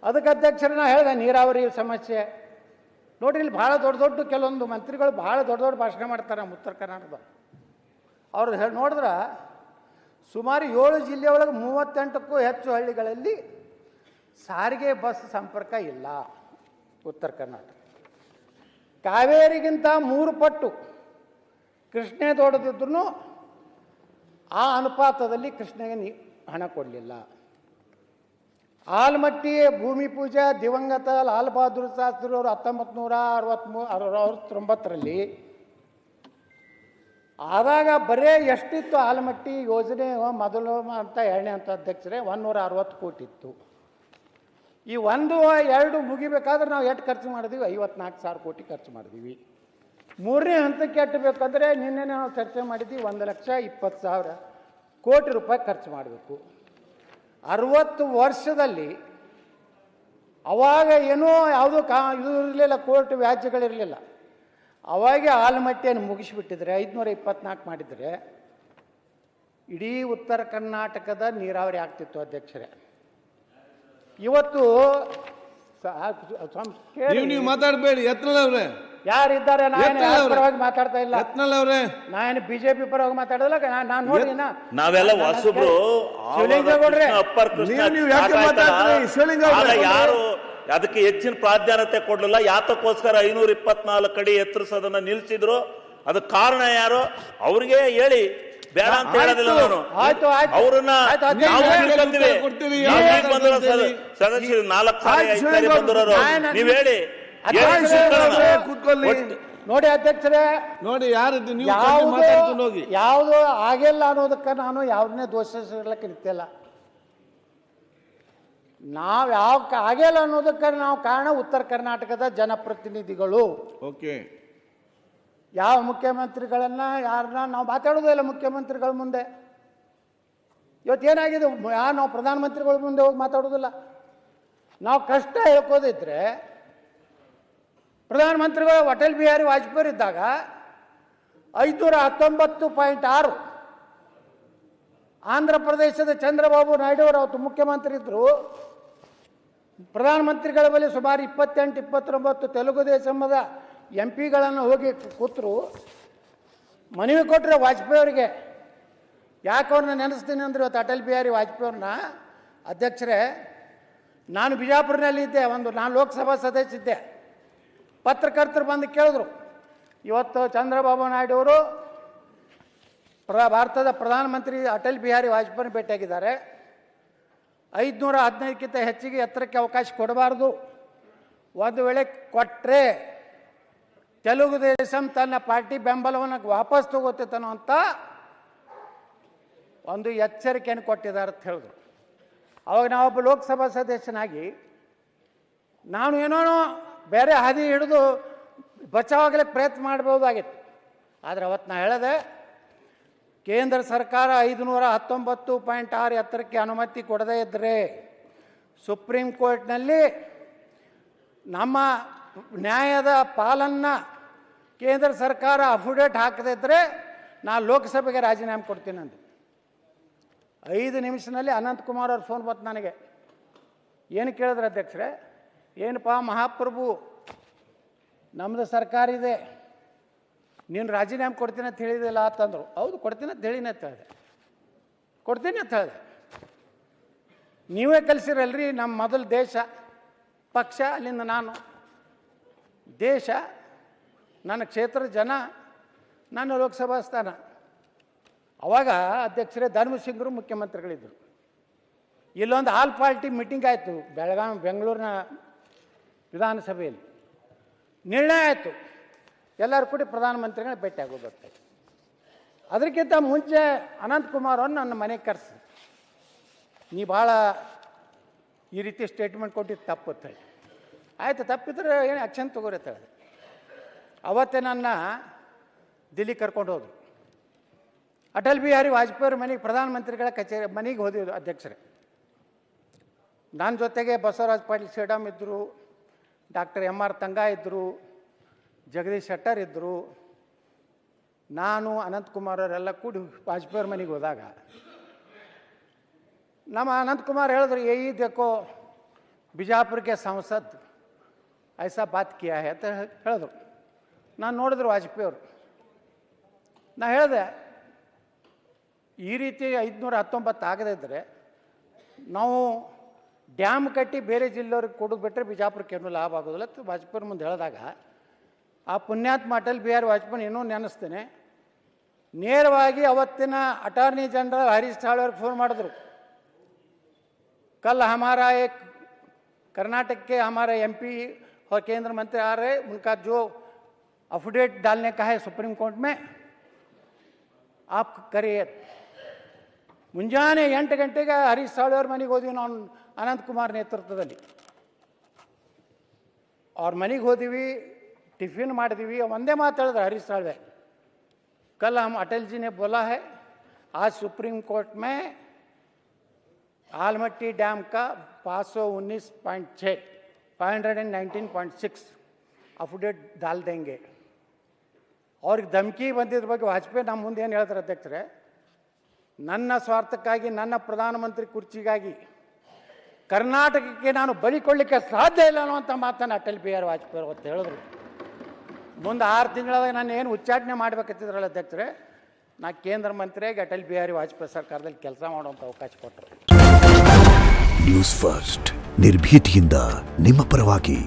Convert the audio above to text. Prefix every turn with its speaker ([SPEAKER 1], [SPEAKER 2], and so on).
[SPEAKER 1] ಅದಕ್ಕೆ ಅಧ್ಯಕ್ಷರನ್ನ ಹೇಳಿದೆ ನೀರಾವರಿ ಸಮಸ್ಯೆ ನೋಡ್ರಿ. ಇಲ್ಲಿ ಭಾಳ ದೊಡ್ಡ ದೊಡ್ಡ ಕೆಲವೊಂದು ಮಂತ್ರಿಗಳು ಭಾಳ ದೊಡ್ಡ ದೊಡ್ಡ ಭಾಷಣ ಮಾಡ್ತಾರೆ ನಮ್ಮ ಉತ್ತರ ಕರ್ನಾಟಕದ. ಅವ್ರು ನೋಡಿದ್ರೆ ಸುಮಾರು 7 ಜಿಲ್ಲೆ ಒಳಗೆ 38ಕ್ಕೂ ಹೆಚ್ಚು ಹಳ್ಳಿಗಳಲ್ಲಿ ಸಾರಿಗೆ ಬಸ್ ಸಂಪರ್ಕ ಇಲ್ಲ ಉತ್ತರ ಕರ್ನಾಟಕ. ಕಾವೇರಿಗಿಂತ 3 ಪಟ್ಟು ಕೃಷ್ಣೆ ದೊಡ್ಡದಿದ್ರು ಆ ಅನುಪಾತದಲ್ಲಿ ಕೃಷ್ಣೆಗೆ ಹಣ ಕೊಡಲಿಲ್ಲ. ಆಲಮಟ್ಟಿ ಭೂಮಿ ಪೂಜೆ ದಿವಂಗತ ಲಾಲ್ ಬಹದ್ದೂರ್ ಶಾಸ್ತ್ರಿ ಅವರು 1969ರಲ್ಲಿ ಆದಾಗ ಬರೇ ಎಷ್ಟಿತ್ತು ಆಲಮಟ್ಟಿ ಯೋಜನೆ ಮೊದಲು ಅಂತ 2ನೇ ಹಂತ ಅಧ್ಯಕ್ಷರೇ 160 ಕೋಟಿ ಇತ್ತು. ಈ 1-2 ಮುಗಿಬೇಕಾದ್ರೆ ನಾವು ಎಷ್ಟು ಖರ್ಚು ಮಾಡಿದ್ವಿ? 54,000 ಕೋಟಿ ಖರ್ಚು ಮಾಡಿದ್ವಿ. 3ನೇ ಹಂತಕ್ಕೆ ಎಟ್ಟಬೇಕಂದ್ರೆ ನಿನ್ನೆ ನಾವು ಚರ್ಚೆ ಮಾಡಿದ್ವಿ 1,20,000 ಕೋಟಿ ರೂಪಾಯಿ ಖರ್ಚು ಮಾಡಬೇಕು. 60 ವರ್ಷದಲ್ಲಿ ಅವಾಗ ಏನೋ ಯಾವುದೋ ಇದು ಇರಲಿಲ್ಲ, ಕೋರ್ಟ್ ವ್ಯಾಜ್ಯಗಳಿರಲಿಲ್ಲ. ಅವಾಗೆ ಆಲಮಟ್ಟಿಯನ್ನು ಮುಗಿಸಿಬಿಟ್ಟಿದ್ರೆ 524 ಮಾಡಿದರೆ ಇಡೀ ಉತ್ತರ ಕರ್ನಾಟಕದ ನೀರಾವರಿ ಆಗ್ತಿತ್ತು ಅಧ್ಯಕ್ಷರೇ. ಇವತ್ತು
[SPEAKER 2] ನೀವು ಮಾತಾಡಬೇಡಿ, ಯತ್ನಾಳ್
[SPEAKER 1] ಯಾರಿದ್ದಾರೆ? ಪರವಾಗಿ ಮಾತಾಡ್ತಾ ಇಲ್ಲ.
[SPEAKER 2] ನಾನು
[SPEAKER 1] ಬಿಜೆಪಿ ಪರವಾಗಿ ಮಾತಾಡೋದಿಲ್ಲ. ನಾನು ನೋಡಿ
[SPEAKER 3] ನಾವೆಲ್ಲ ಹೊಸಬ್ರು ಯಾರು ಅದಕ್ಕೆ ಹೆಚ್ಚಿನ ಪ್ರಾಧಾನ್ಯತೆ ಕೊಡ್ಲಿಲ್ಲ. ಯಾತಕ್ಕೋಸ್ಕರ 524 ಅಡಿ ಎತ್ತರಿಸೋದನ್ನ ನಿಲ್ಸಿದ್ರು? ಅದಕ್ಕೆ ಕಾರಣ ಯಾರು? ಅವ್ರಿಗೆ ಹೇಳಿ, ಬೇಡ ಅಂತ ಹೇಳೋದಿಲ್ಲ ನಾನು. ಅವ್ರನ್ನ ಸದಸ್ಯರು 4 ಸಾರಿ ಬಂದಿರೋರು. ನೀವ್ ಹೇಳಿ
[SPEAKER 1] ನೋಡಿ ಅಧ್ಯಕ್ಷರೇ,
[SPEAKER 2] ನೋಡಿ
[SPEAKER 1] ಯಾವುದು ಆಗಿಲ್ಲ ಅನ್ನೋದಕ್ಕೆ ನಾನು ಯಾವ್ದನ್ನೇ ದೋಷ ಸಿಗ್ಲಿಕ್ಕೆ ನಿಂತಿಲ್ಲ. ನಾವು ಯಾವ ಆಗಿಲ್ಲ ಅನ್ನೋದಕ್ಕೆ ನಾವು ಕಾರಣ ಉತ್ತರ ಕರ್ನಾಟಕದ ಜನಪ್ರತಿನಿಧಿಗಳು.
[SPEAKER 2] ಓಕೆ,
[SPEAKER 1] ಯಾವ ಮುಖ್ಯಮಂತ್ರಿಗಳನ್ನ ಯಾರನ್ನ ನಾವು ಮಾತಾಡೋದೇ ಇಲ್ಲ ಮುಖ್ಯಮಂತ್ರಿಗಳ ಮುಂದೆ. ಇವತ್ತೇನಾಗಿದೆ, ನಾವು ಪ್ರಧಾನಮಂತ್ರಿಗಳ ಮುಂದೆ ಹೋಗಿ ಮಾತಾಡೋದಿಲ್ಲ. ನಾವು ಕಷ್ಟ ಹೇಳ್ಕೋದಿದ್ರೆ ಪ್ರಧಾನಮಂತ್ರಿಗಳು ಅಟಲ್ ಬಿಹಾರಿ ವಾಜಪೇಯಿ ಇದ್ದಾಗ 519.6, ಆಂಧ್ರ ಪ್ರದೇಶದ ಚಂದ್ರಬಾಬು ನಾಯ್ಡು ಅವರು ಅವತ್ತು ಮುಖ್ಯಮಂತ್ರಿ ಇದ್ದರು. ಪ್ರಧಾನಮಂತ್ರಿಗಳ ಬಳಿ ಸುಮಾರು 28-29 ತೆಲುಗು ದೇಶಮದ MP ಗಳನ್ನು ಹೋಗಿ ಕೂತರು, ಮನವಿ ಕೊಟ್ಟರೆ ವಾಜಪೇಯಿ ಅವರಿಗೆ. ಯಾಕೆ ಅವ್ರನ್ನ ನೆನೆಸ್ತೀನಿ ಅಂದರೆ ಇವತ್ತು ಅಟಲ್ ಬಿಹಾರಿ ವಾಜಪೇಯಿ ಅವ್ರನ್ನ ಅಧ್ಯಕ್ಷರೇ, ನಾನು ಬಿಜಾಪುರನಲ್ಲಿ ಇದ್ದೆ, ನಾನು ಲೋಕಸಭಾ ಸದಸ್ಯ ಇದ್ದೆ. ಪತ್ರಕರ್ತರು ಬಂದು ಕೇಳಿದ್ರು, ಇವತ್ತು ಚಂದ್ರಬಾಬು ನಾಯ್ಡು ಅವರು ಭಾರತದ ಪ್ರಧಾನಮಂತ್ರಿ ಅಟಲ್ ಬಿಹಾರಿ ವಾಜಪೇಯಿ ಭೇಟಿಯಾಗಿದ್ದಾರೆ. 515ಕ್ಕಿಂತ ಹೆಚ್ಚಿಗೆ ಎತ್ತರಕ್ಕೆ ಅವಕಾಶ ಕೊಡಬಾರ್ದು. ಒಂದು ವೇಳೆ ಕೊಟ್ಟರೆ ತೆಲುಗು ದೇಶಂ ತನ್ನ ಪಾರ್ಟಿ ಬೆಂಬಲವನ್ನು ವಾಪಸ್ ತಗೋತೇತನೋ ಅಂತ ಒಂದು ಎಚ್ಚರಿಕೆಯನ್ನು ಕೊಟ್ಟಿದ್ದಾರೆ ಅಂತ ಹೇಳಿದ್ರು. ಅವಾಗ ನಾವೊಬ್ಬ ಲೋಕಸಭಾ ಸದಸ್ಯನಾಗಿ ನಾನು ಏನೋ ಬೇರೆ ಹಾದಿ ಹಿಡಿದು ಬಚಾವಾಗಲಿಕ್ಕೆ ಪ್ರಯತ್ನ ಮಾಡ್ಬೋದಾಗಿತ್ತು. ಆದರೆ ಅವತ್ತು ನಾ ಹೇಳಿದೆ, ಕೇಂದ್ರ ಸರ್ಕಾರ 519.6 ಎತ್ತರಕ್ಕೆ ಅನುಮತಿ ಕೊಡದೇ ಇದ್ದರೆ ಸುಪ್ರೀಂ ಕೋರ್ಟ್ನಲ್ಲಿ ನಮ್ಮ ನ್ಯಾಯದ ಪಾಲನ್ನು ಕೇಂದ್ರ ಸರ್ಕಾರ ಅಫಿಡೇಟ್ ಹಾಕದೇ ಇದ್ದರೆ ನಾನು ಲೋಕಸಭೆಗೆ ರಾಜೀನಾಮೆ ಕೊಡ್ತೀನಿ ಅಂದೆ. 5 ನಿಮಿಷದಲ್ಲಿ ಅನಂತಕುಮಾರ್ ಅವ್ರ ಫೋನ್ ಬಂತು ನನಗೆ. ಏನು ಕೇಳಿದ್ರೆ ಅಧ್ಯಕ್ಷರೇ, ಏನಪ್ಪ ಮಹಾಪ್ರಭು, ನಮ್ಮದು ಸರ್ಕಾರ ಇದೆ, ನೀನು ರಾಜೀನಾಮೆ ಕೊಡ್ತೀನಿ ಅಂತ ಹೇಳಿದಿಲ್ಲ ಅಂತಂದರು. ಹೌದು ಕೊಡ್ತೀನಿ ಅಂತ ಹೇಳಿನ ಅಂತ ಹೇಳಿದೆ, ಕೊಡ್ತೀನಿ ಅಂತ ಹೇಳಿದೆ. ನೀವೇ ಕಲಿಸಿರಲ್ರಿ ನಮ್ಮ ಮೊದಲು ದೇಶ ಪಕ್ಷ, ಅಲ್ಲಿಂದ ನಾನು ದೇಶ, ನನ್ನ ಕ್ಷೇತ್ರದ ಜನ, ನನ್ನ ಲೋಕಸಭಾ ಸ್ಥಾನ. ಅವಾಗ ಅಧ್ಯಕ್ಷರೇ ಧರ್ಮಸಿಂಗರು ಮುಖ್ಯಮಂತ್ರಿಗಳಿದ್ದರು. ಇಲ್ಲೊಂದು ಆಲ್ ಪಾರ್ಟಿ ಮೀಟಿಂಗ್ ಆಯಿತು ಬೆಂಗಳೂರಿನ ವಿಧಾನಸಭೆಯಲ್ಲಿ. ನಿರ್ಣಯ ಆಯಿತು, ಎಲ್ಲರೂ ಕೂಡಿ ಪ್ರಧಾನಮಂತ್ರಿಗಳ ಭೇಟಿ ಆಗೋದು. ಅದಕ್ಕಿಂತ ಮುಂಚೆ ಅನಂತಕುಮಾರ್ ಅವ್ರನ್ನ ನನ್ನ ಮನೆಗೆ ಕರೆಸಿ, ನೀ ಭಾಳ ಈ ರೀತಿ ಸ್ಟೇಟ್ಮೆಂಟ್ ಕೊಟ್ಟಿದ್ದು ತಪ್ಪು ಅಂತ ಹೇಳಿ. ಆಯಿತು, ತಪ್ಪಿದ್ರೆ ಏನು ಆ್ಯಕ್ಷನ್ ತಗೋರಿ ಅಂತ ಹೇಳಿದೆ. ಅವತ್ತೇ ನನ್ನ ದಿಲ್ಲಿ ಕರ್ಕೊಂಡು ಹೋದ್ರು. ಅಟಲ್ ಬಿಹಾರಿ ವಾಜಪೇಯಿ ಅವ್ರ ಮನೆಗೆ, ಪ್ರಧಾನಮಂತ್ರಿಗಳ ಕಚೇರಿ ಮನೆಗೆ ಹೋದಿದ್ರು ಅಧ್ಯಕ್ಷರೇ. ನನ್ನ ಜೊತೆಗೆ ಬಸವರಾಜ ಪಾಟೀಲ್ ಸೇಡಮ್ ಇದ್ದರು, ಡಾಕ್ಟರ್ MR ತಂಗಾ ಇದ್ದರು, ಜಗದೀಶ್ ಶೆಟ್ಟರ್ ಇದ್ದರು, ನಾನು ಅನಂತಕುಮಾರ್ ಅವರೆಲ್ಲ ಕೂಡಿ ವಾಜಪೇಯಿ ಅವ್ರ ಮನೆಗೆ ಹೋದಾಗ ನಮ್ಮ ಅನಂತಕುಮಾರ್ ಹೇಳಿದ್ರು, ಈ ದೇಕೋ ಬಿಜಾಪುರ ಕೆ ಸಂಸದ್ ಐಸಾ ಬಾತ್ ಕಿಯಾ ಹೈ ಅಂತ ಹೇಳಿದ್ರು. ನಾನು ನೋಡಿದ್ರು ವಾಜಪೇಯಿ ಅವರು. ನಾ ಹೇಳಿದೆ, ಈ ರೀತಿ 519 ಆಗದೇ ಇದ್ದರೆ ನಾವು ಡ್ಯಾಮ್ ಕಟ್ಟಿ ಬೇರೆ ಜಿಲ್ಲೆಯವ್ರಿಗೆ ಕೊಡೋದು ಬಿಟ್ಟರೆ ಬಿಜಾಪುರಕ್ಕೆ ಏನೂ ಲಾಭ ಆಗೋದಿಲ್ಲ ಅಂತ ವಾಜಪೇಯಿ ಮುಂದೆ ಹೇಳಿದಾಗ ಆ ಪುಣ್ಯಾತ್ಮ ಅಟಲ್ ಬಿಹಾರಿ ವಾಜಪೇಯಿ ಇನ್ನೂ ನೆನೆಸ್ತೇನೆ. ನೇರವಾಗಿ ಅವತ್ತಿನ ಅಟಾರ್ನಿ ಜನರಲ್ ಹರೀಶ್ ಸಾಳ್ವೆ ಅವ್ರಿಗೆ ಫೋನ್ ಮಾಡಿದ್ರು. कल हमारा एक कर्नाटक के हमारे MP और केंद्र मंत्री आ रहे, उनका जो अफिडेविट डालने का है सुप्रीम कोर्ट में, आप करिए. ಮುಂಜಾನೆ 8 ಗಂಟೆಗೆ ಹರೀಶ್ ಸಾಳ್ವೆ ಅವ್ರ ಮನೆಗೆ ಹೋದ್ವಿ ನಾವು, ಅನಂತಕುಮಾರ್ ನೇತೃತ್ವದಲ್ಲಿ. ಅವ್ರ ಮನೆಗೆ ಹೋದಿವಿ, ಟಿಫಿನ್ ಮಾಡಿದ್ವಿ. ಒಂದೇ ಮಾತು ಹೇಳಿದ್ರು ಹರೀಶ್ ಸಾಳ್ವೆ, कल हम अटल जी ने बोला है आज सुप्रीम कोर्ट में आलमट्टी डैम का 519.6 519.6 ಅಫಿಡೇಟ್ डाल देंगे. ಅವ್ರಿಗೆ ಧಮಕಿ ಬಂದಿದ್ರ ಬಗ್ಗೆ ವಾಜಪೇಯಿ ನಮ್ಮ ಮುಂದೆ ಏನು ಹೇಳ್ತಾರೆ ಅಧ್ಯಕ್ಷರೇ, ನನ್ನ ಸ್ವಾರ್ಥಕ್ಕಾಗಿ, ನನ್ನ ಪ್ರಧಾನಮಂತ್ರಿ ಕುರ್ಚಿಗಾಗಿ ಕರ್ನಾಟಕಕ್ಕೆ ನಾನು ಬಲಿ ಕೊಡಲಿಕ್ಕೆ ಸಾಧ್ಯ ಇಲ್ಲ ಅನ್ನುವಂಥ ಮಾತನ್ನು ಅಟಲ್ ಬಿಹಾರಿ ವಾಜಪೇಯಿ ಅವತ್ತು ಹೇಳಿದ್ರು. ಮುಂದೆ 6 ತಿಂಗಳಾದಾಗ ನಾನು ಏನು ಉಚ್ಚಾಟನೆ ಮಾಡಬೇಕಂತಿದ್ರಲ್ಲ ಅಧ್ಯಕ್ಷರೇ, ನಾ ಕೇಂದ್ರ ಮಂತ್ರಿಯಾಗಿ ಅಟಲ್ ಬಿಹಾರಿ ವಾಜಪೇಯಿ ಸರ್ಕಾರದಲ್ಲಿ ಕೆಲಸ ಮಾಡುವಂಥ ಅವಕಾಶ ಕೊಟ್ಟರು.
[SPEAKER 4] ನ್ಯೂಸ್ ಫಸ್ಟ್ ನಿರ್ಭೀತಿಯಿಂದ ನಿಮ್ಮ ಪರವಾಗಿ.